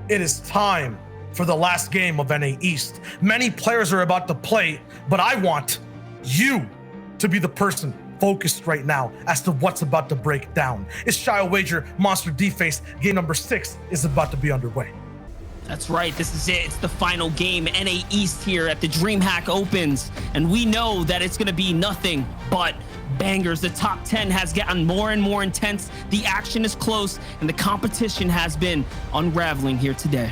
It is time for the last game of NA East. Many players are about to play, but I want you to be the person focused right now as to what's about to break down. It's Shy Wager, Monster D-Face. Game number 6 is about to be underway. That's right, this is it. It's the final game, NA East here at the DreamHack Opens. And we know that it's gonna be nothing but bangers. The top 10 has gotten more and more intense. The action is close and the competition has been unraveling here today.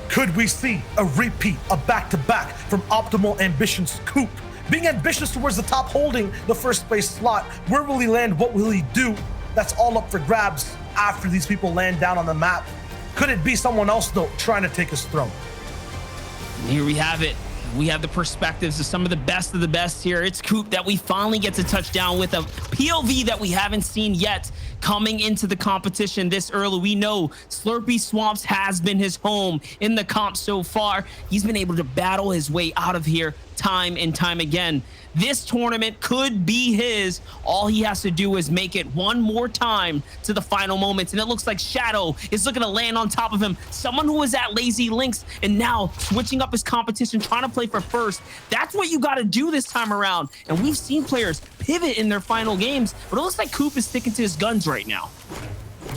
Could we see a repeat, a back-to-back from Optimal Ambition's Coop? Being ambitious towards the top, holding the first place slot. Where will he land? What will he do? That's all up for grabs after these people land down on the map. Could it be someone else, though, trying to take his throne? Here we have it. We have the perspectives of some of the best here. It's Coop that we finally get to touch down with a POV that we haven't seen yet coming into the competition this early. We know Slurpy Swamps has been his home in the comp so far. He's been able to battle his way out of here time and time again. This tournament could be his. All he has to do is make it one more time to the final moments. And it looks like Shadow is looking to land on top of him. Someone who was at Lazy Links and now switching up his competition, trying to play for first. That's what you got to do this time around. And we've seen players pivot in their final games, but it looks like Coop is sticking to his guns right now.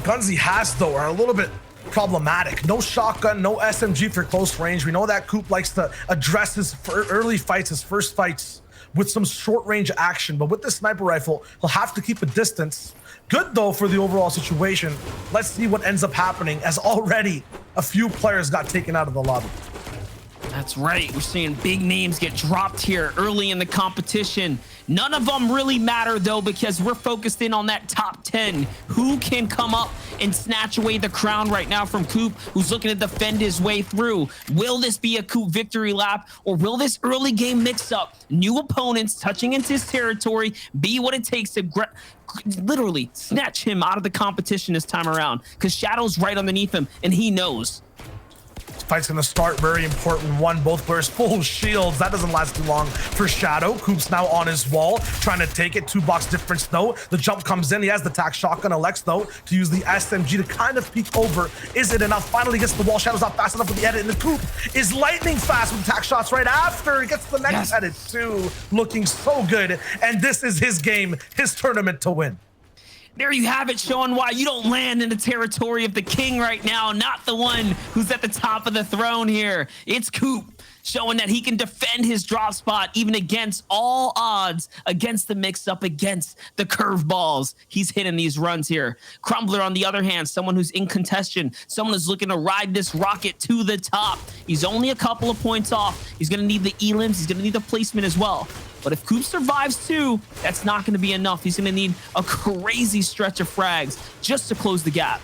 Guns he has, though, are a little bit problematic. No shotgun, no SMG for close range. We know that Coop likes to address his early fights, his first fights, with some short range action, but with this sniper rifle, he'll have to keep a distance. Good though for the overall situation. Let's see what ends up happening, as already a few players got taken out of the lobby. That's right. We're seeing big names get dropped here early in the competition. None of them really matter, though, because we're focused in on that top 10. Who can come up and snatch away the crown right now from Coop, who's looking to defend his way through? Will this be a Coop victory lap, or will this early game mix-up, new opponents touching into his territory, be what it takes to literally snatch him out of the competition this time around? Because Shadow's right underneath him, and he knows. Fight's gonna start, very important one. Both players full shields. That doesn't last too long for Shadow. Coop's now on his wall, trying to take it. 2-box difference though. The jump comes in. He has the tac shotgun. Elects though to use the SMG to kind of peek over. Is it enough? Finally gets the wall. Shadow's not fast enough with the edit, and the Coop is lightning fast with tac shots right after. He gets the next edit too. Looking so good. And this is his game, his tournament to win. There you have it, showing why you don't land in the territory of the king right now, not the one who's at the top of the throne here. It's Coop, showing that he can defend his drop spot even against all odds, against the mix-up, against the curveballs. He's hitting these runs here. Crumbler, on the other hand, someone who's in contention, someone who's looking to ride this rocket to the top. He's only a couple of points off. He's going to need the elims. He's going to need the placement as well. But if Coop survives too, that's not going to be enough. He's going to need a crazy stretch of frags just to close the gap.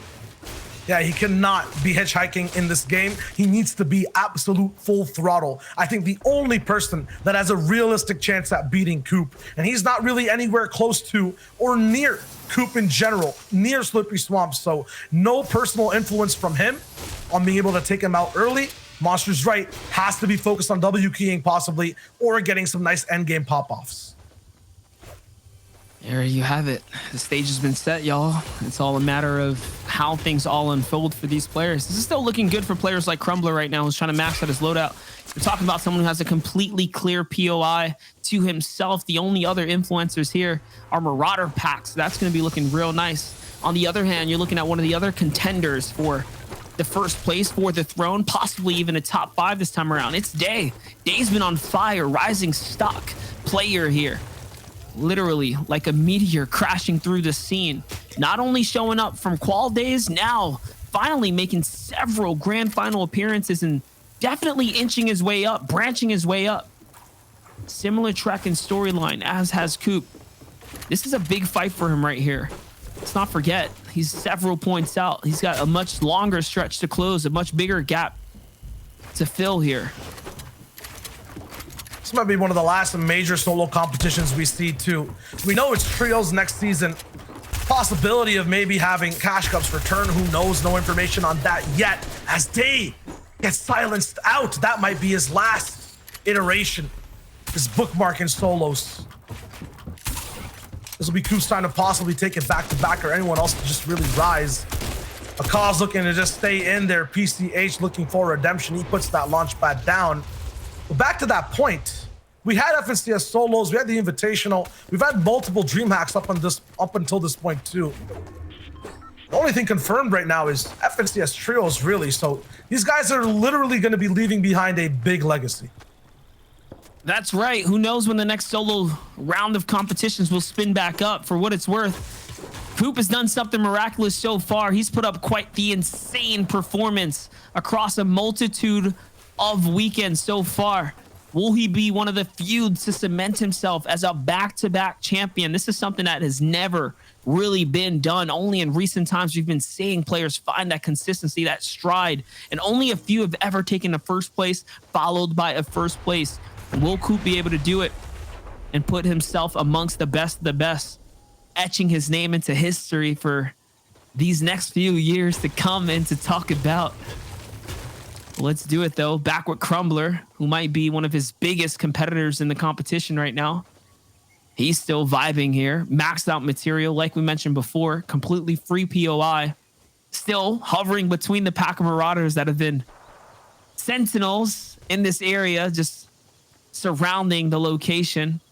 Yeah, he cannot be hitchhiking in this game. He needs to be absolute full throttle. I think the only person that has a realistic chance at beating Coop, and he's not really anywhere close to or near Coop in general, near Slippery Swamps. So no personal influence from him on being able to take him out early. Monster's right, has to be focused on W keying possibly, or getting some nice endgame pop-offs. There you have it. The stage has been set, y'all. It's all a matter of how things all unfold for these players. This is still looking good for players like Crumbler right now, who's trying to max out his loadout. We're talking about someone who has a completely clear POI to himself. The only other influencers here are Marauder packs. So that's going to be looking real nice. On the other hand, you're looking at one of the other contenders for the first place, for the throne, possibly even a top 5 this time around. It's Day. Day's been on fire, rising stock player here. Literally like a meteor crashing through the scene. Not only showing up from qual days, now finally making several grand final appearances and definitely inching his way up, branching his way up. Similar track and storyline as has Coop. This is a big fight for him right here. Let's not forget, he's several points out. He's got a much longer stretch to close, a much bigger gap to fill here. This might be one of the last major solo competitions we see too. We know it's trios next season. Possibility of maybe having cash cups return. Who knows? No information on that yet. As Day gets silenced out, that might be his last iteration. His bookmarking solos. This will be Coop's time to possibly take it back to back, or anyone else to just really rise. Akaz looking to just stay in there. PCH looking for redemption. He puts that launch pad down. But back to that point, we had FNCS solos, we had the invitational, we've had multiple DreamHacks up until this point too. The only thing confirmed right now is FNCS trios, really. So these guys are literally going to be leaving behind a big legacy. That's right. Who knows when the next solo round of competitions will spin back up. For what it's worth, Coop has done something miraculous so far. He's put up quite the insane performance across a multitude of weekends so far. Will he be one of the few to cement himself as a back-to-back champion? This is something that has never really been done. Only in recent times we've been seeing players find that consistency, that stride, and only a few have ever taken a first place followed by a first place. Will Coop be able to do it and put himself amongst the best of the best, etching his name into history for these next few years to come and to talk about? Let's do it though. Back with Crumbler, who might be one of his biggest competitors in the competition right now. He's still vibing here. Maxed out material, like we mentioned before. Completely free POI. Still hovering between the pack of marauders that have been sentinels in this area, just surrounding the location.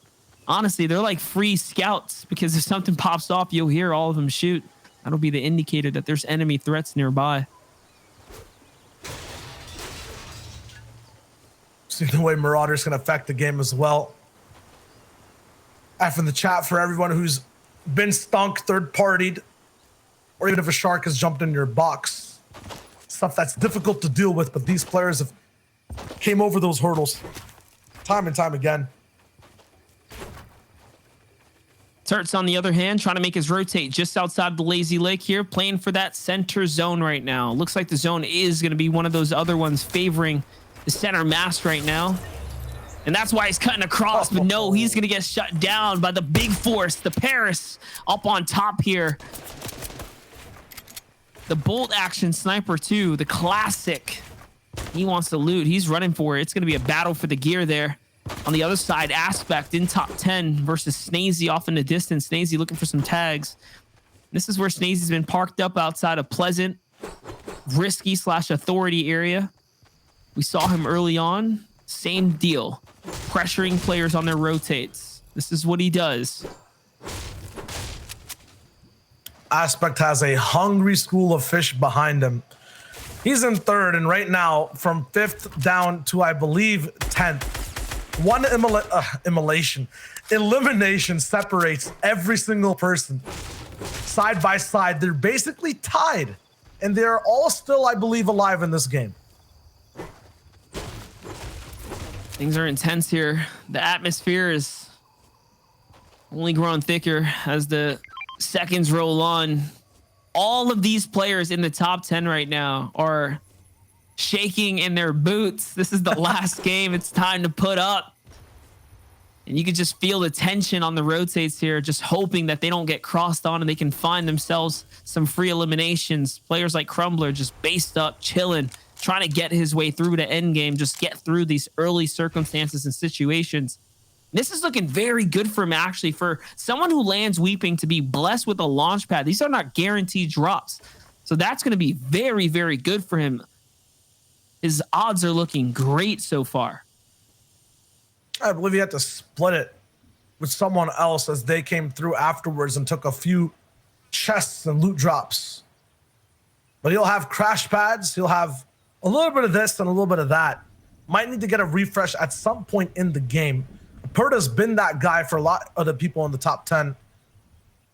Honestly, they're like free scouts, because if something pops off, you'll hear all of them shoot. That'll be the indicator that there's enemy threats nearby. See the way Marauders can affect the game as well. F in the chat for everyone who's been stunk, third-partied, or even if a shark has jumped in your box. Stuff that's difficult to deal with, but these players have came over those hurdles time and time again. Turt's, on the other hand, trying to make his rotate just outside the Lazy Lake here, playing for that center zone right now. Looks like the zone is going to be one of those other ones favoring the center mass right now. And that's why he's cutting across, but no, he's going to get shut down by the big force, the Paris, up on top here. The bolt action sniper too, the classic. He wants to loot. He's running for it. It's going to be a battle for the gear there. On the other side, Aspect in top 10 versus Snazy off in the distance. Snazy looking for some tags. This is where Snazy's been parked up outside of Pleasant, risky / authority area. We saw him early on. Same deal. Pressuring players on their rotates. This is what he does. Aspect has a hungry school of fish behind him. He's in third, and right now, from 5th down to, I believe, 10th, one elimination separates every single person. Side by side, they're basically tied, and they're all still, I believe, alive in this game. Things are intense here. The atmosphere is only growing thicker as the seconds roll on. All of these players in the top 10 right now are shaking in their boots. This is the last game. It's time to put up. And you can just feel the tension on the rotates here, just hoping that they don't get crossed on and they can find themselves some free eliminations. Players like Crumbler just based up, chilling, trying to get his way through to end game, just get through these early circumstances and situations. This is looking very good for him, actually, for someone who lands Weeping to be blessed with a launch pad. These are not guaranteed drops. So that's going to be very, very good for him. His odds are looking great so far. I believe he had to split it with someone else as they came through afterwards and took a few chests and loot drops. But he'll have crash pads. He'll have a little bit of this and a little bit of that. Might need to get a refresh at some point in the game. Perta's been that guy for a lot of the people in the top 10.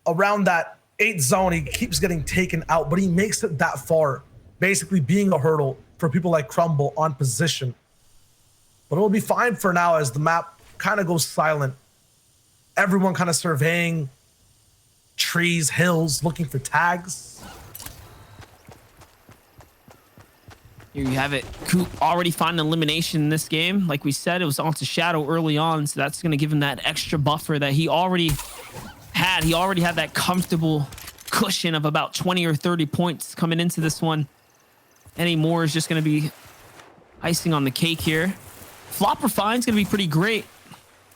Around that 8th zone, he keeps getting taken out, but he makes it that far, basically being a hurdle for people like Crumble on position. But it'll be fine for now as the map kind of goes silent. Everyone kind of surveying trees, hills, looking for tags. Here you have it. Coop already found an elimination in this game. Like we said, it was onto Shadow early on, so that's going to give him that extra buffer that he already had. He already had that comfortable cushion of about 20 or 30 points coming into this one. Any more is just going to be icing on the cake here. Flopper Fine's going to be pretty great.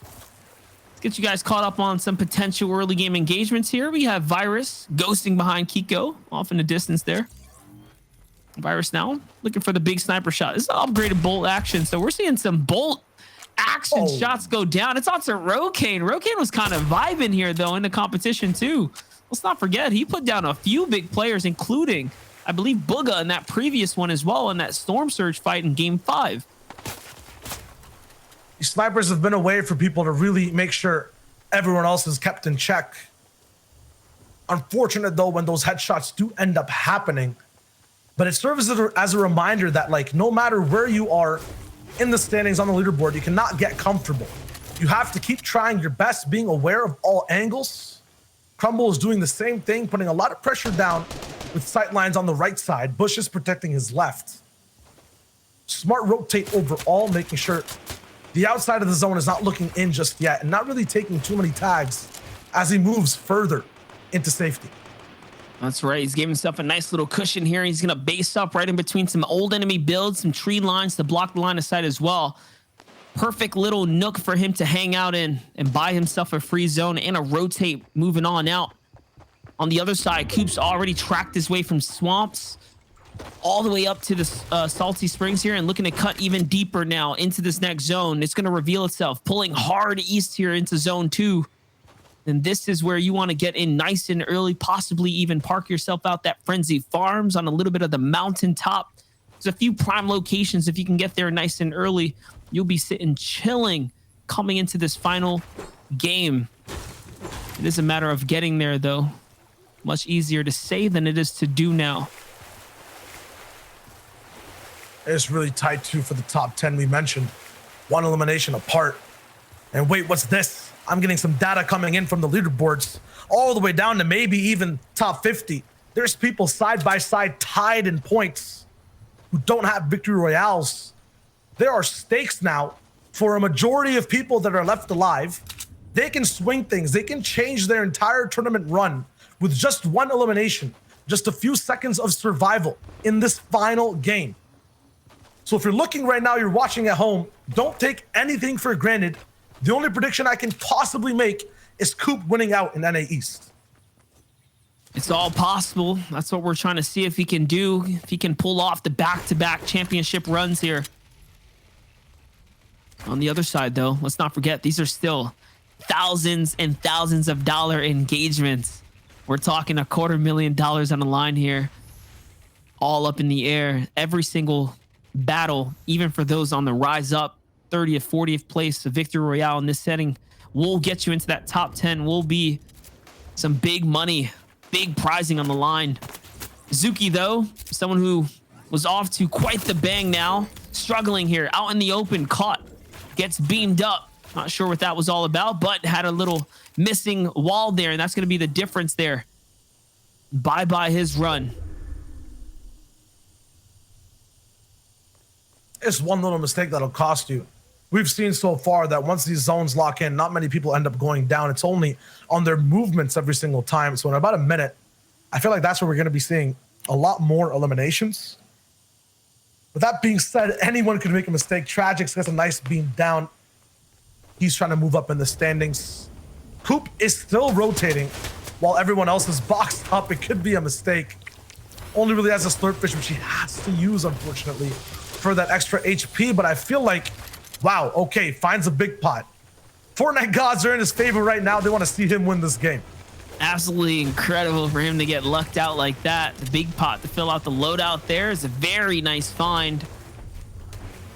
Let's get you guys caught up on some potential early game engagements here. We have Virus ghosting behind Kiko off in the distance there. Virus now looking for the big sniper shot. This is an upgraded bolt action, so we're seeing some bolt action shots go down. It's on to Rokane. Rokane was kind of vibing here though in the competition too. Let's not forget he put down a few big players, including I believe Booga in that previous one as well, in that Storm Surge fight in game 5. These snipers have been a way for people to really make sure everyone else is kept in check. Unfortunate though when those headshots do end up happening, but it serves as a reminder that like no matter where you are in the standings on the leaderboard, you cannot get comfortable. You have to keep trying your best, being aware of all angles. Crumble is doing the same thing, putting a lot of pressure down with sight lines on the right side. Bush is protecting his left. Smart rotate overall, making sure the outside of the zone is not looking in just yet and not really taking too many tags as he moves further into safety. That's right. He's giving himself a nice little cushion here. He's going to base up right in between some old enemy builds, some tree lines to block the line of sight as well. Perfect little nook for him to hang out in and buy himself a free zone and a rotate moving on out. On the other side, Coop's already tracked his way from swamps all the way up to the salty springs here and looking to cut even deeper now into this next zone. It's going to reveal itself, pulling hard east here into zone 2. And this is where you want to get in nice and early, possibly even park yourself out that Frenzy Farms on a little bit of the mountaintop. There's a few prime locations. If you can get there nice and early, you'll be sitting chilling coming into this final game. It is a matter of getting there, though. Much easier to say than it is to do now. It's really tight, too, for the top 10 we mentioned. One elimination apart. And wait, what's this? I'm getting some data coming in from the leaderboards all the way down to maybe even top 50. There's people side by side tied in points who don't have victory royales. There are stakes now for a majority of people that are left alive. They can swing things. They can change their entire tournament run with just one elimination, just a few seconds of survival in this final game. So if you're looking right now, you're watching at home, don't take anything for granted. The only prediction I can possibly make is Coop winning out in NA East. It's all possible. That's what we're trying to see if he can do, if he can pull off the back-to-back championship runs here. On the other side, though, let's not forget, these are still thousands and thousands of dollar engagements. We're talking $250,000 on the line here, all up in the air. Every single battle, even for those on the rise up, 30th, 40th place, a victory royale in this setting will get you into that top 10. Will be some big money, big prizing on the line. Zuki, though, someone who was off to quite the bang now, struggling here out in the open, caught, gets beamed up. Not sure what that was all about, but had a little missing wall there, and that's going to be the difference there. Bye-bye his run. It's one little mistake that'll cost you. We've seen so far that once these zones lock in, not many people end up going down. It's only on their movements every single time. So in about a minute, I feel like that's where we're going to be seeing a lot more eliminations. With that being said, anyone could make a mistake. Tragix gets a nice beam down. He's trying to move up in the standings. Coop is still rotating while everyone else is boxed up. It could be a mistake. Only really has a slurpfish, which he has to use, unfortunately, for that extra HP. But I feel like, wow, okay, finds a big pot. Fortnite gods are in his favor right now. They want to see him win this game. Absolutely incredible for him to get lucked out like that. The big pot to fill out the loadout there is a very nice find.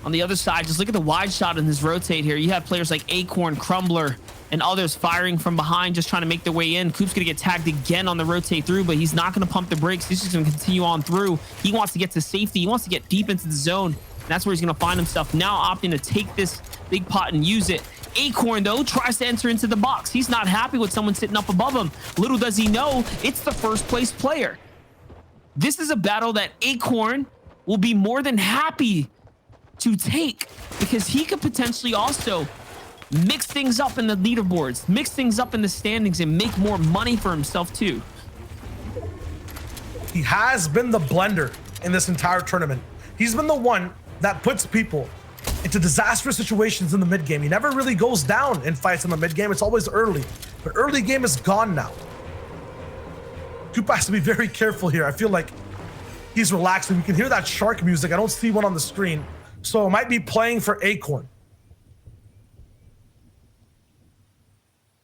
On the other side, just look at the wide shot in this rotate here. You have players like Acorn, Crumbler, and others firing from behind, just trying to make their way in. Coop's going to get tagged again on the rotate through, but he's not going to pump the brakes. He's just going to continue on through. He wants to get to safety. He wants to get deep into the zone. And that's where he's going to find himself now, opting to take this big pot and use it. Acorn, though, tries to enter into the box. He's not happy with someone sitting up above him. Little does he know, it's the first place player. This is a battle that Acorn will be more than happy to take, because he could potentially also mix things up in the leaderboards, mix things up in the standings, and make more money for himself too. He has been the blender in this entire tournament. He's been the one that puts people into disastrous situations in the mid game. He never really goes down in fights in the mid game. It's always early, but early game is gone now. Coop has to be very careful here. I feel like he's relaxing. We can hear that shark music. I don't see one on the screen. So it might be playing for Acorn.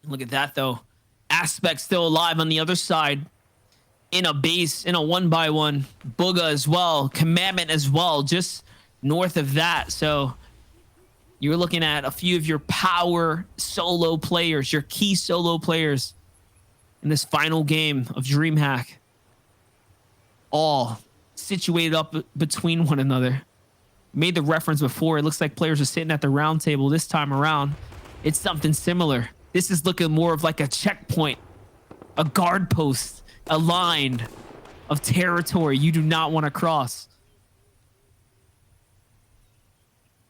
Look at that, though. Aspect still alive on the other side. In a base, in a 1-by-1. Booga as well. Commandment as well, just north of that. So you're looking at a few of your power solo players, your key solo players in this final game of DreamHack. All situated up between one another. Made the reference before. It looks like players are sitting at the round table this time around. It's something similar. This is looking more of like a checkpoint, a guard post, a line of territory you do not want to cross.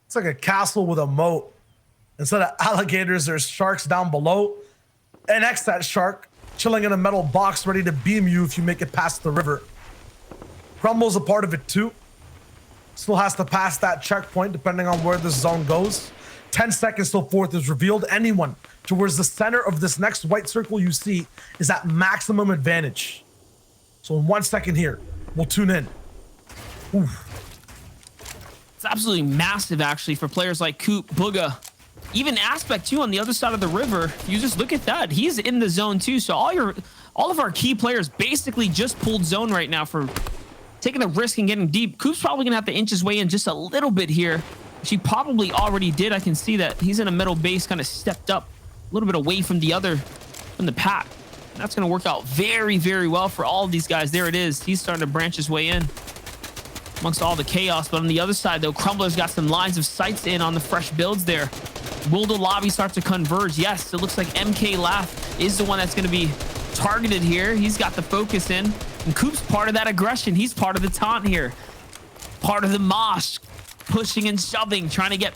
It's like a castle with a moat. Instead of alligators, there's sharks down below. And next to that shark, chilling in a metal box, ready to beam you if you make it past the river. Crumble's a part of it too. Still has to pass that checkpoint depending on where this zone goes. 10 seconds till fourth is revealed. Anyone towards the center of this next white circle you see is at maximum advantage. So in 1 second here, we'll tune in. It's absolutely massive, actually, for players like Coop, Booga, even Aspect too on the other side of the river. You just look at that. He's in the zone too. So all of our key players basically just pulled zone right now for taking a risk and getting deep. Coop's probably gonna have to inch his way in just a little bit here. She probably already did. I can see that he's in a middle base, kind of stepped up a little bit away from the pack. And that's going to work out very, very well for all of these guys. There it is. He's starting to branch his way in amongst all the chaos. But on the other side, though, Crumbler's got some lines of sights in on the fresh builds there. Will the lobby start to converge? Yes, it looks like MK Laugh is the one that's going to be targeted here. He's got the focus in. And Coop's part of that aggression. He's part of the taunt here. Part of the mosh. Pushing and shoving, trying to get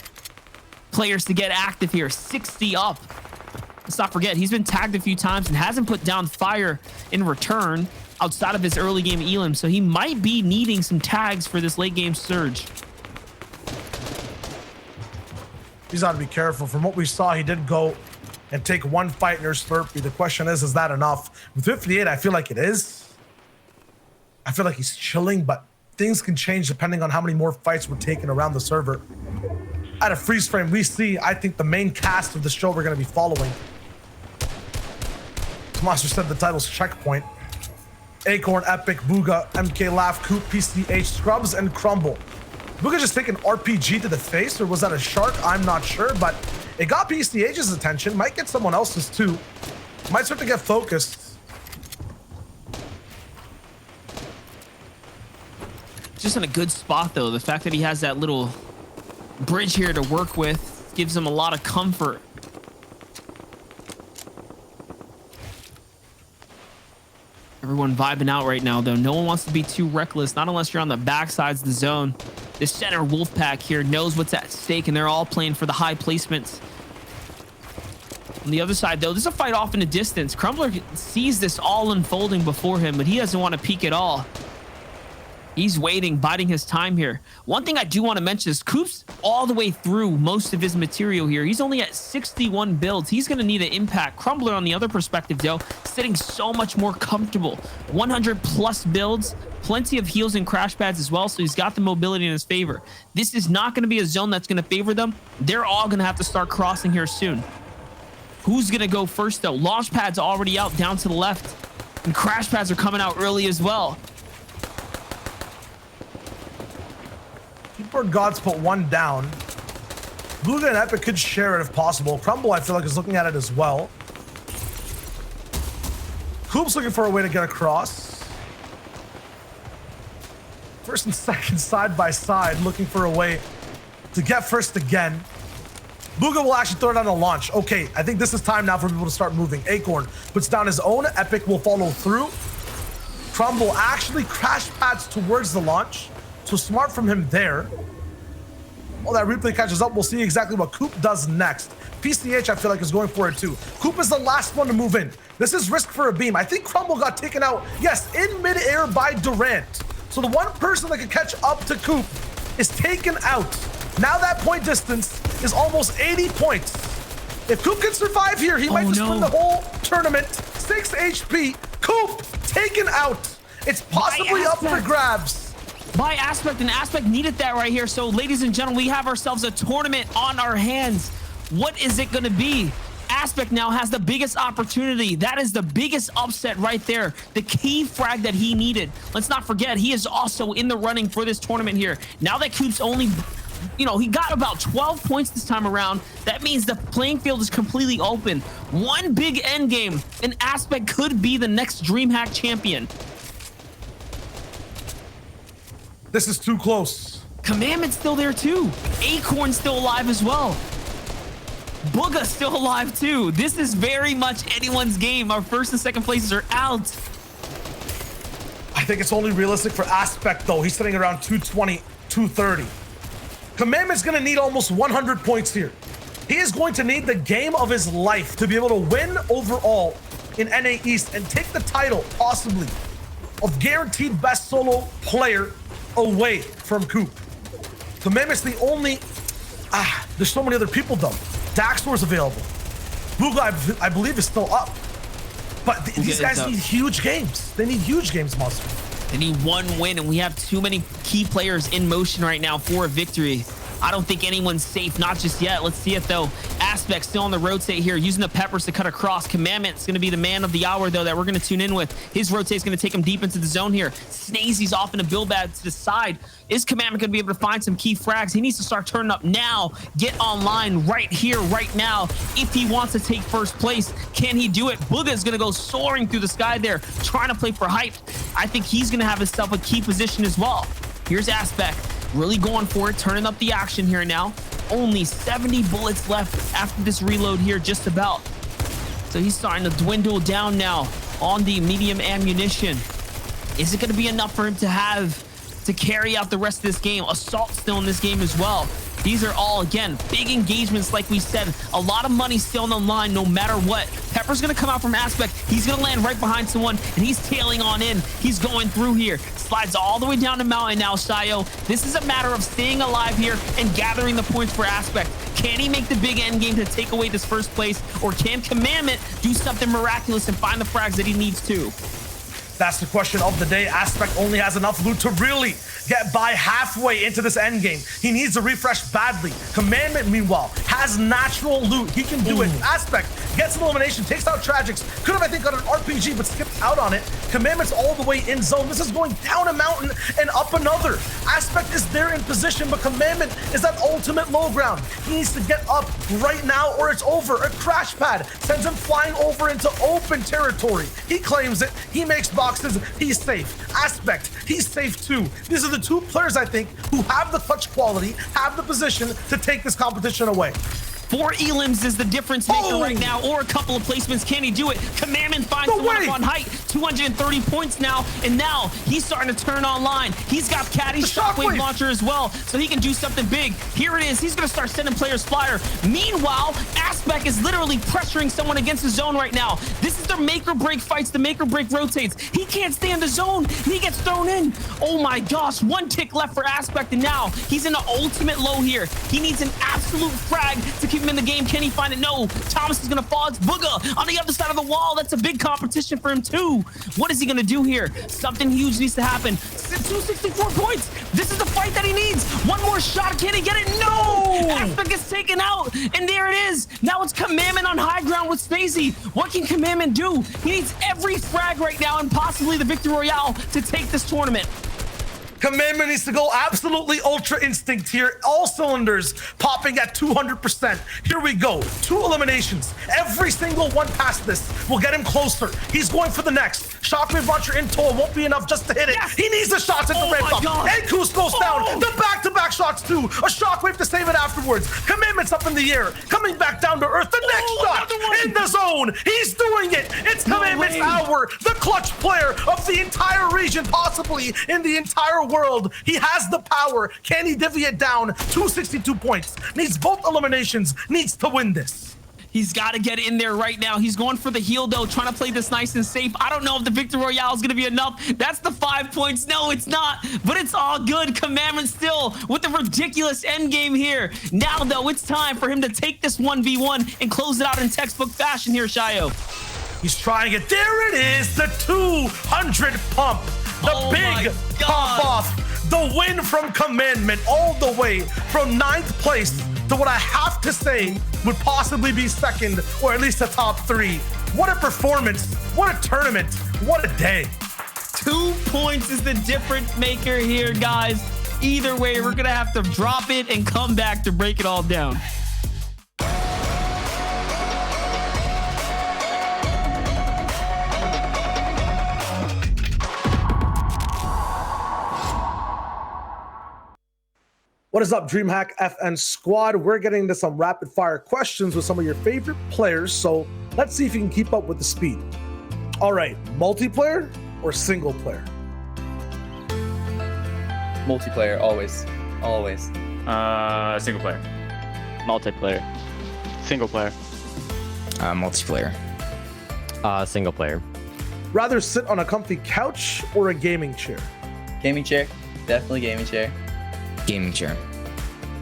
players to get active here. 60 up. Let's not forget, he's been tagged a few times and hasn't put down fire in return outside of his early game elim. So he might be needing some tags for this late game surge. He's got to be careful. From what we saw, he did go and take one fight near Slurpee. The question is that enough? With 58, I feel like it is. I feel like he's chilling, but things can change depending on how many more fights were taken around the server. At a freeze frame, we see, I think, the main cast of the show we're going to be following. Monster said the title's Checkpoint. Acorn, Epic, Booga, MK Laugh, Coop, PCH, Scrubs, and Crumble. Booga just taking RPG to the face, or was that a shark? I'm not sure, but it got PCH's attention. Might get someone else's too. Might start to get focused. Just in a good spot, though. The fact that he has that little bridge here to work with gives him a lot of comfort. Everyone vibing out right now, though. No one wants to be too reckless, not unless you're on the backsides of the zone. The center Wolfpack here knows what's at stake, and they're all playing for the high placements. On the other side, though, there's a fight off in the distance. Crumbler sees this all unfolding before him, but he doesn't want to peek at all. He's waiting, biding his time here. One thing I do want to mention is Coop's all the way through most of his material here. He's only at 61 builds. He's going to need an impact. Crumbler, on the other perspective, though, sitting so much more comfortable. 100 plus builds, plenty of heals and crash pads as well, so he's got the mobility in his favor. This is not going to be a zone that's going to favor them. They're all going to have to start crossing here soon. Who's going to go first, though? Launch pads already out down to the left, and crash pads are coming out early as well. Keyboard Gods put one down. Booga and Epic could share it if possible. Crumble, I feel like, is looking at it as well. Coop's looking for a way to get across. First and second side by side, looking for a way to get first again. Booga will actually throw it on a launch. Okay, I think this is time now for people to start moving. Acorn puts down his own. Epic will follow through. Crumble actually crash pads towards the launch. So smart from him there. Oh, that replay catches up. We'll see exactly what Coop does next. PCH, I feel like, is going for it too. Coop is the last one to move in. This is risk for a beam. I think Crumble got taken out, yes, in midair by Durant. So the one person that can catch up to Coop is taken out. Now that point distance is almost 80 points. If Coop can survive here, he might just win the whole tournament. 6 HP. Coop taken out. It's possibly up for grabs. by Aspect, and Aspect needed that right here. So, ladies and gentlemen, we have ourselves a tournament on our hands. What is it going to be? Aspect now has the biggest opportunity. That is the biggest upset right there. The key frag that he needed. Let's not forget, he is also in the running for this tournament here. Now that Coop's only, you know, he got about 12 points this time around. That means the playing field is completely open. One big end game, and Aspect could be the next DreamHack champion. This is too close. Commandment's still there too. Acorn's still alive as well. Booga's still alive too. This is very much anyone's game. Our first and second places are out. I think it's only realistic for Aspect though. He's sitting around 220, 230. Commandment's gonna need almost 100 points here. He is going to need the game of his life to be able to win overall in NA East and take the title, possibly, of guaranteed best solo player away from Coop. Commandment's the only... there's so many other people though. Daxtor's available. Booga, I believe, is still up. But these guys need huge games. They need huge games, Mustard. They need one win, and we have too many key players in motion right now for a victory. I don't think anyone's safe, not just yet. Let's see it though. Aspect still on the rotate here, using the peppers to cut across. Commandment's going to be the man of the hour though that we're going to tune in with. His rotate's going to take him deep into the zone here. Snazy's off in a build bag to the side. Is Commandment going to be able to find some key frags? He needs to start turning up now. Get online right here, right now. If he wants to take first place, can he do it? Booga's going to go soaring through the sky there, trying to play for hype. I think he's going to have himself a key position as well. Here's Aspect. Really going for it, turning up the action here now. Only 70 bullets left after this reload here, just about. So he's starting to dwindle down now on the medium ammunition. Is it going to be enough for him to carry out the rest of this game? Assault still in this game as well. These are all, again, big engagements, like we said. A lot of money still on the line, no matter what. Pepper's going to come out from Aspect. He's going to land right behind someone, and he's tailing on in. He's going through here. Slides all the way down the mountain now, Shayo. This is a matter of staying alive here and gathering the points for Aspect. Can he make the big end game to take away this first place, or can Commandment do something miraculous and find the frags that he needs to? That's the question of the day. Aspect only has enough loot to really get by halfway into this end game. He needs a refresh badly. Commandment, meanwhile, has natural loot. He can do it. Aspect gets an elimination, takes out Tragics. Could have, I think, got an RPG, but skipped out on it. Commandment's all the way in zone. This is going down a mountain and up another. Aspect is there in position, but Commandment is that ultimate low ground. He needs to get up right now or it's over. A crash pad sends him flying over into open territory. He claims it. He makes boxes. He's safe. Aspect, he's safe too. These are the two players, I think, who have the clutch quality, have the position to take this competition away. 4 elims is the difference maker right now, or a couple of placements. Can he do it? Commandment finds the one up on height. 230 points now, and now he's starting to turn online. He's got Caddy's shockwave launcher as well, so he can do something big. Here it is. He's going to start sending players flyer. Meanwhile, Aspect is literally pressuring someone against the zone right now. This is their make or break fights. The make or break rotates. He can't stay in the zone. He gets thrown in. Oh my gosh, 1 tick left for Aspect, and now he's in the ultimate low here. He needs an absolute frag to keep him in the game. Can he find it? No. Thomas is going to fall. It's Booga on the other side of the wall. That's a big competition for him too. What is he going to do here? Something huge needs to happen. 264 points. This is the fight that he needs. One more shot. Can he get it? No. Aspect gets taken out, and there it is. Now it's Commandment on high ground with Spacey. What can Commandment do? He needs every frag right now and possibly the Victory Royale to take this tournament. Commandment needs to go absolutely ultra instinct here. All cylinders popping at 200%. Here we go. 2 eliminations. Every single one past this will get him closer. He's going for the next. Shockwave launcher in tow won't be enough just to hit it. Yes. He needs the shots at the ramp up. And Koos goes down. The back-to-back shots too. A shockwave to save it afterwards. Commandment's up in the air. Coming back down to earth. The next shot in the zone. He's doing it. It's Commandment's hour. The clutch player of the entire region, possibly in the entire world. He has the power. Can he divvy it down? 262 points. Needs both eliminations. Needs to win this. He's got to get in there right now. He's going for the heal, though, trying to play this nice and safe. I don't know if the Victory Royale is going to be enough. That's the 5 points. No, it's not, but it's all good. Commandment still with the ridiculous end game here. Now, though, it's time for him to take this 1v1 and close it out in textbook fashion here, Shayo. He's trying it. There it is, the 200 pump. The big pump off. The win from Commandment all the way from 9th place to what I have to say would possibly be second or at least a top 3. What a performance. What a tournament. What a day. 2 points is the difference maker here, guys. Either way, we're going to have to drop it and come back to break it all down. What is up, DreamHack FN squad? We're getting into some rapid fire questions with some of your favorite players, so let's see if you can keep up with the speed. All right, multiplayer or single player? Multiplayer, always. Always. Single player. Multiplayer. Single player. Multiplayer. Single player. Rather sit on a comfy couch or a gaming chair? Gaming chair. Definitely gaming chair. Gaming chair.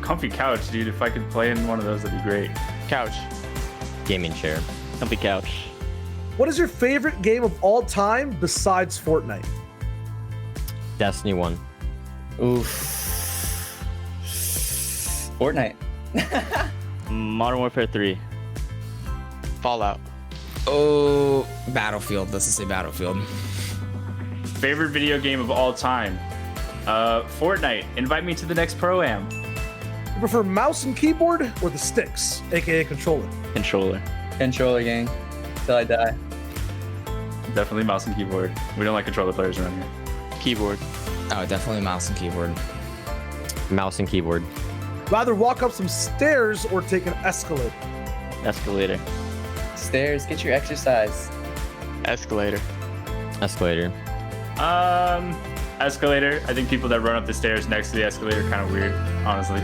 Comfy couch, dude. If I could play in one of those, that'd be great. Couch. Gaming chair. Comfy couch. What is your favorite game of all time besides Fortnite? Destiny 1. Oof. Fortnite. Modern Warfare 3. Fallout. Oh, Battlefield. Let's just say Battlefield. Favorite video game of all time? Fortnite. Invite me to the next Pro-Am. You prefer mouse and keyboard or the sticks, aka controller? Controller. Controller gang. Till I die. Definitely mouse and keyboard. We don't like controller players around here. Keyboard. Oh, definitely mouse and keyboard. Mouse and keyboard. Rather walk up some stairs or take an escalator? Escalator. Stairs. Get your exercise. Escalator. Escalator. Escalator. I think people that run up the stairs next to the escalator are kind of weird, honestly.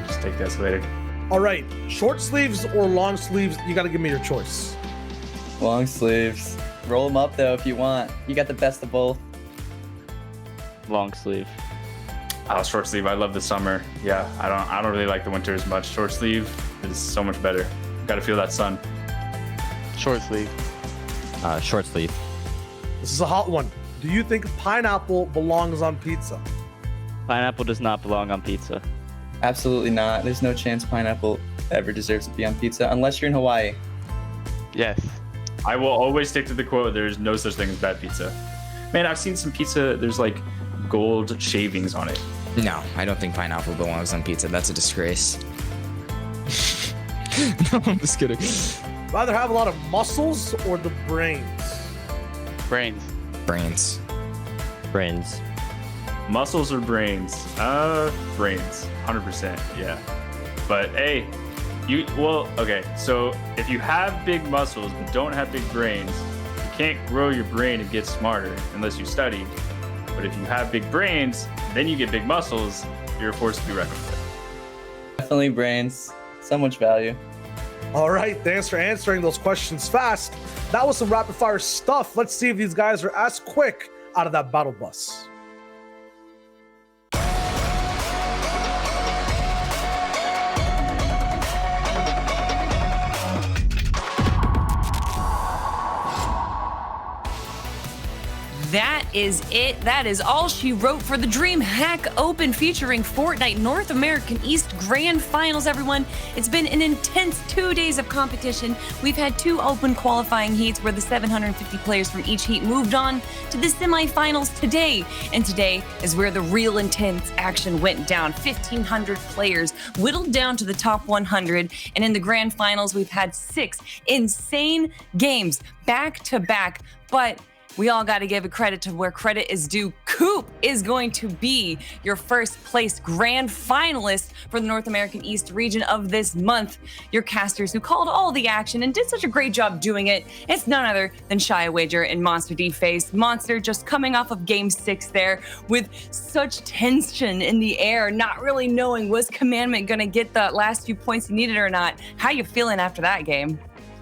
Just take the escalator. All right, short sleeves or long sleeves? You got to give me your choice. Long sleeves. Roll them up though if you want. You got the best of both. Long sleeve. Oh, short sleeve. I love the summer. Yeah, I don't really like the winter as much. Short sleeve is so much better. Got to feel that sun. Short sleeve. Short sleeve. This is a hot one. Do you think pineapple belongs on pizza? Pineapple does not belong on pizza. Absolutely not. There's no chance pineapple ever deserves to be on pizza unless you're in Hawaii. Yes. I will always stick to the quote, there's no such thing as bad pizza. Man, I've seen some pizza, there's like gold shavings on it. No, I don't think pineapple belongs on pizza. That's a disgrace. No, I'm just kidding. Rather have a lot of muscles or the brains? Brains. Brains. Brains. Muscles or brains? Brains, 100%, yeah. But hey, okay, so if you have big muscles but don't have big brains, you can't grow your brain and get smarter unless you study. But if you have big brains, then you get big muscles, you're a force to be reckoned with. Definitely brains. So much value. All right, thanks for answering those questions fast. That was some rapid fire stuff. Let's see if these guys are as quick out of that battle bus. That is it. That is all she wrote for the DreamHack Open featuring Fortnite North American East Grand Finals, everyone. It's been an intense 2 days of competition. We've had 2 open qualifying heats where the 750 players from each heat moved on to the semifinals today. And today is where the real intense action went down. 1,500 players whittled down to the top 100. And in the grand finals, we've had 6 insane games back to back. But we all got to give a credit to where credit is due. Coop is going to be your first place grand finalist for the North American East region of this month. Your casters who called all the action and did such a great job doing it. It's none other than Shia Wager and Monster D-Face. Monster just coming off of game 6 there with such tension in the air, not really knowing was Commandment going to get the last few points he needed or not. How you feeling after that game?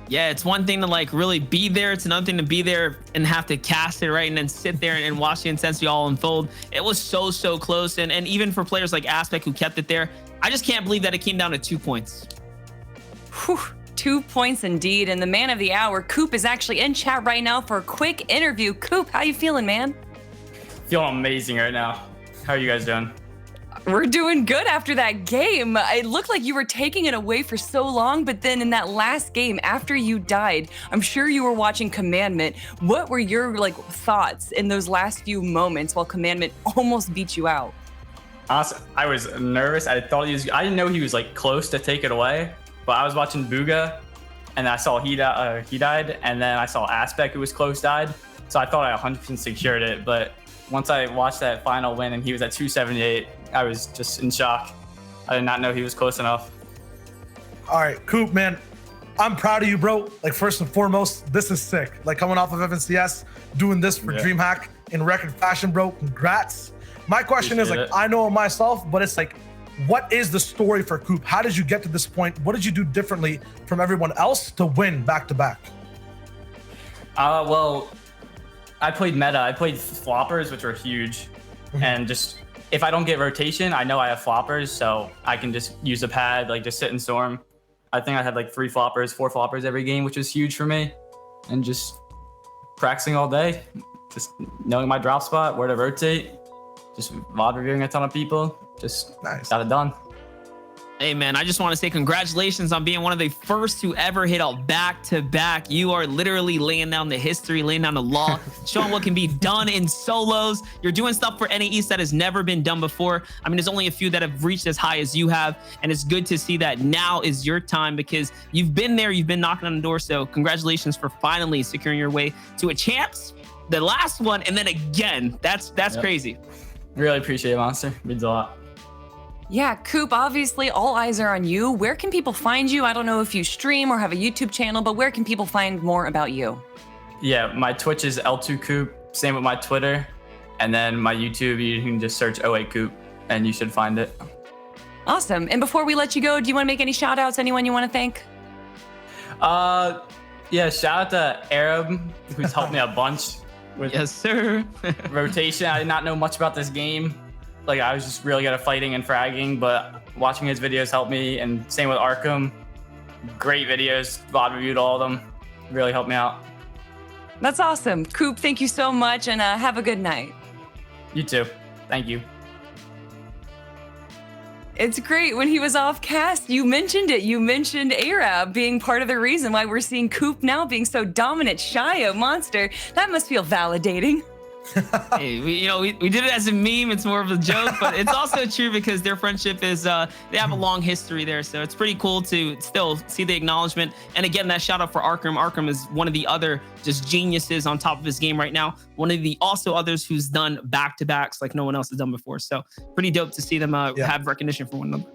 Yeah, it's one thing to like really be there. It's another thing to be there and have to cast it, right? And then sit there and watch the intensity all unfold. It was so close. And even for players like Aspect who kept it there, I just can't believe that it came down to 2 points. Whew, 2 points indeed. And the man of the hour, Coop, is actually in chat right now for a quick interview. Coop, how you feeling, man? Feeling amazing right now. How are you guys doing? We're doing good after that game. It looked like you were taking it away for so long, but then in that last game, after you died, I'm sure you were watching Commandment. What were your thoughts in those last few moments while Commandment almost beat you out? Honestly, I was nervous. I didn't know he was like close to take it away, but I was watching Booga, and I saw he died, and then I saw Aspect, who was close, died. So I thought I 100% secured it, but once I watched that final win and he was at 278, I was just in shock. I did not know he was close enough. All right, Coop, man, I'm proud of you, bro. Like, first and foremost, this is sick. Like, coming off of FNCS, doing this for DreamHack in record fashion, bro. Congrats. My question is, like, I know myself, but it's like, what is the story for Coop? How did you get to this point? What did you do differently from everyone else to win back-to-back? Well, I played meta. I played floppers, which were huge. And just, if I don't get rotation, I know I have floppers, so I can just use a pad, like just sit and storm. I think I had like 4 floppers every game, which was huge for me. And just practicing all day, just knowing my drop spot, where to rotate, just VOD reviewing a ton of people, just got it done. Hey, man, I just want to say congratulations on being one of the first to ever hit a back-to-back. You are literally laying down the history, laying down the law, showing what can be done in solos. You're doing stuff for NA East that has never been done before. I mean, there's only a few that have reached as high as you have, and it's good to see that now is your time because you've been there, you've been knocking on the door. So congratulations for finally securing your way to a champs, the last one, and then again. That's crazy. Really appreciate it, Monster. Means a lot. Yeah, Coop, obviously all eyes are on you. Where can people find you? I don't know if you stream or have a YouTube channel, but where can people find more about you? Yeah, my Twitch is L2Coop, same with my Twitter. And then my YouTube, you can just search 08Coop and you should find it. Awesome. And before we let you go, do you want to make any shout outs? Anyone you want to thank? Yeah, shout out to Arab, who's helped me a bunch with Yes, sir. rotation. I did not know much about this game. Like, I was just really good at fighting and fragging, but watching his videos helped me, and same with Arkham. Great videos, VOD reviewed all of them. Really helped me out. That's awesome. Coop, thank you so much, and have a good night. You too. Thank you. It's great. When he was off cast, you mentioned it. You mentioned Arab being part of the reason why we're seeing Coop now being so dominant, shy of Monster. That must feel validating. Hey, we did it as a meme. It's more of a joke, but it's also true because their friendship is they have a long history there, so it's pretty cool to still see the acknowledgement. And again, that shout out for Arkham. Arkham is one of the other just geniuses on top of his game right now. One of the also others who's done back-to-backs like no one else has done before. So pretty dope to see them have recognition for one another.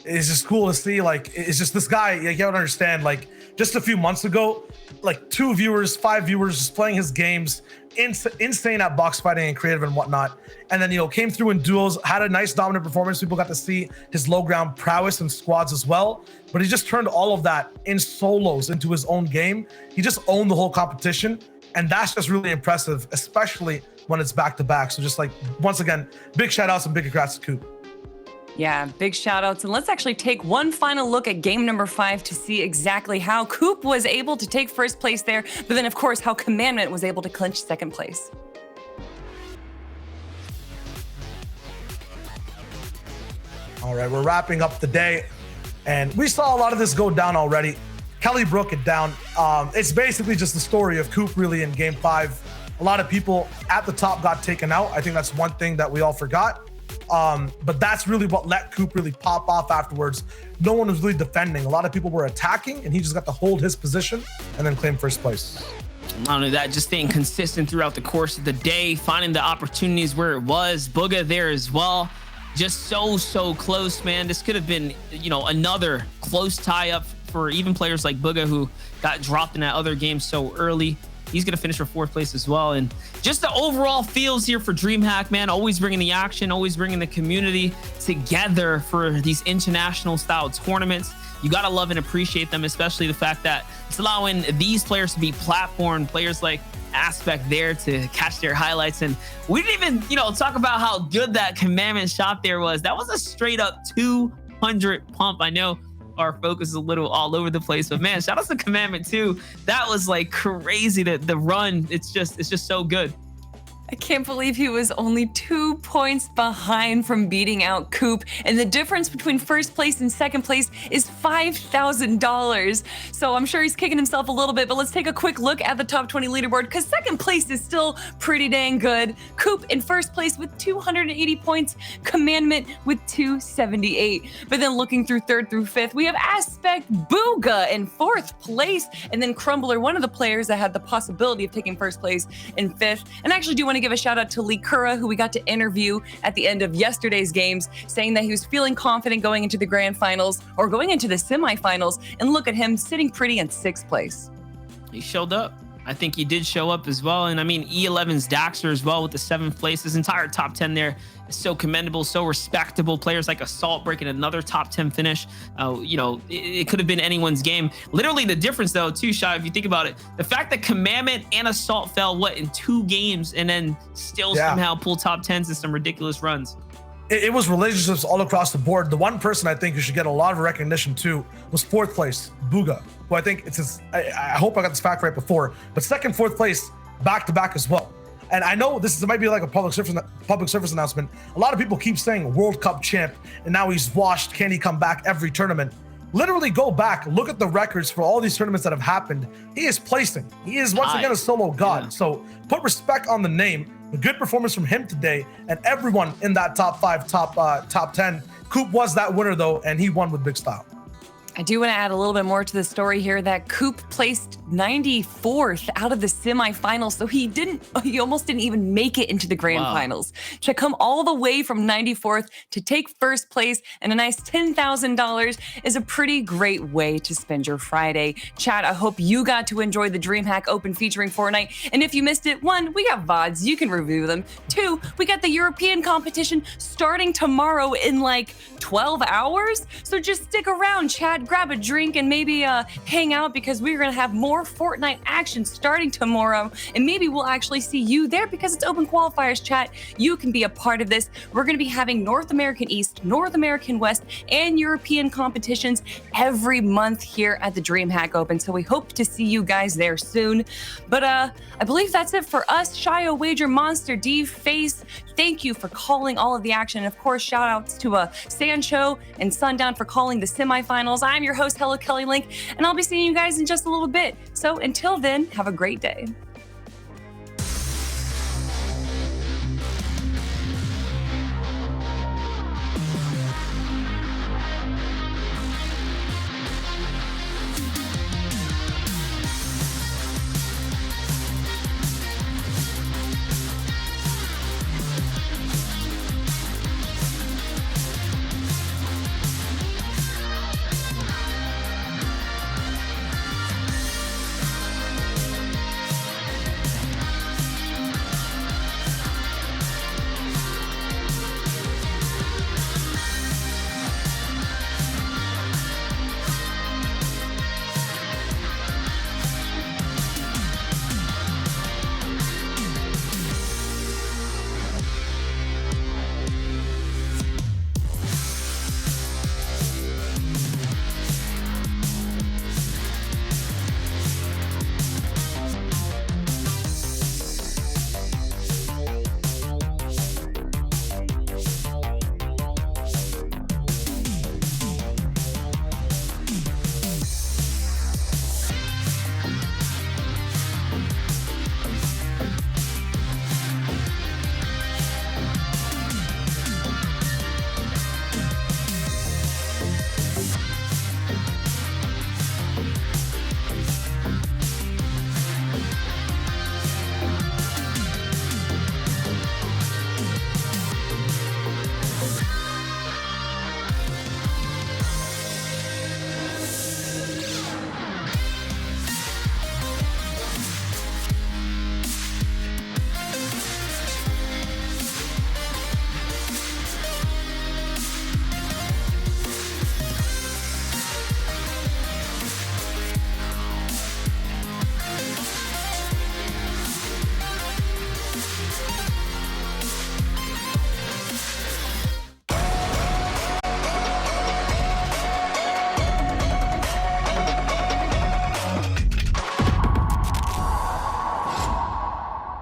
It's just cool to see, like, it's just this guy, like, you don't understand, like, just a few months ago, like 5 viewers just playing his games, insane at box fighting and creative and whatnot. And then, came through in duos, had a nice dominant performance. People got to see his low ground prowess and squads as well. But he just turned all of that in solos into his own game. He just owned the whole competition. And that's just really impressive, especially when it's back to back. So just like, once again, big shout outs and big congrats to Coop. Yeah, big shout outs. And let's actually take one final look at game number 5 to see exactly how Coop was able to take first place there, but then of course how Commandment was able to clinch second place. All right, we're wrapping up the day, and we saw a lot of this go down already. Kelly broke it down. It's basically just the story of Coop really in game 5. A lot of people at the top got taken out. I think that's one thing that we all forgot. But that's really what let Coop really pop off afterwards. No one was really defending. A lot of people were attacking, and he just got to hold his position and then claim first place. Not only that, just staying consistent throughout the course of the day, finding the opportunities where it was. Booga there as well. Just so close, man. This could have been, another close tie-up for even players like Booga, who got dropped in that other game so early. He's going to finish for 4th place as well. And just the overall feels here for DreamHack, man. Always bringing the action, always bringing the community together for these international style tournaments. You got to love and appreciate them, especially the fact that it's allowing these players to be platformed, players like Aspect there to catch their highlights. And we didn't even, talk about how good that Commandment shot there was. That was a straight up 200 pump. I know our focus is a little all over the place, but man, shout out to Commandment too. That was like crazy. The run, it's just so good. I can't believe he was only 2 points behind from beating out Coop. And the difference between first place and second place is $5,000. So I'm sure he's kicking himself a little bit, but let's take a quick look at the top 20 leaderboard because second place is still pretty dang good. Coop in first place with 280 points, Commandment with 278. But then looking through third through fifth, we have Aspect Booga in fourth place, and then Crumbler, one of the players that had the possibility of taking first place, in fifth. And I actually do want to give a shout out to Likura, who we got to interview at the end of yesterday's games, saying that he was feeling confident going into the grand finals or going into the semifinals. And look at him sitting pretty in sixth place. He showed up. I think he did show up as well. And I mean, E11's Daxter as well with the seventh place. His entire top 10 there is so commendable, so respectable. Players like Assault breaking another top 10 finish. You know, it could have been anyone's game. Literally the difference though, too, Shy, if you think about it, the fact that Commandment and Assault fell, what, in 2 games and then still somehow pull top 10s in some ridiculous runs. It was relationships all across the board. The one person I think who should get a lot of recognition too was fourth place, Booga, who I think it's his, I hope I got this fact right before, but second, fourth place back to back as well. And I know this might be like a public service announcement. A lot of people keep saying World Cup champ, and now he's washed. Can he come back every tournament? Literally go back, look at the records for all these tournaments that have happened. He is placing. He is once again a solo god. So put respect on the name. A good performance from him today, and everyone in that top 5, top 10. Coop was that winner though, and he won with big style. I do want to add a little bit more to the story here that Coop placed 94th out of the semifinals. So he almost didn't even make it into the grand finals. To come all the way from 94th to take first place and a nice $10,000 is a pretty great way to spend your Friday. Chat, I hope you got to enjoy the DreamHack Open featuring Fortnite. And if you missed it, 1, we got VODs, you can review them. 2, we got the European competition starting tomorrow in like 12 hours. So just stick around, chat. Grab a drink and maybe hang out because we're going to have more Fortnite action starting tomorrow. And maybe we'll actually see you there because it's open qualifiers, chat. You can be a part of this. We're going to be having North American East, North American West, and European competitions every month here at the DreamHack Open. So we hope to see you guys there soon. But I believe that's it for us. Shio, Wager, Monster, D, Face, thank you for calling all of the action. And of course, shout outs to Sancho and Sundown for calling the semifinals. I'm your host, Hello Kelly Link, and I'll be seeing you guys in just a little bit. So until then, have a great day.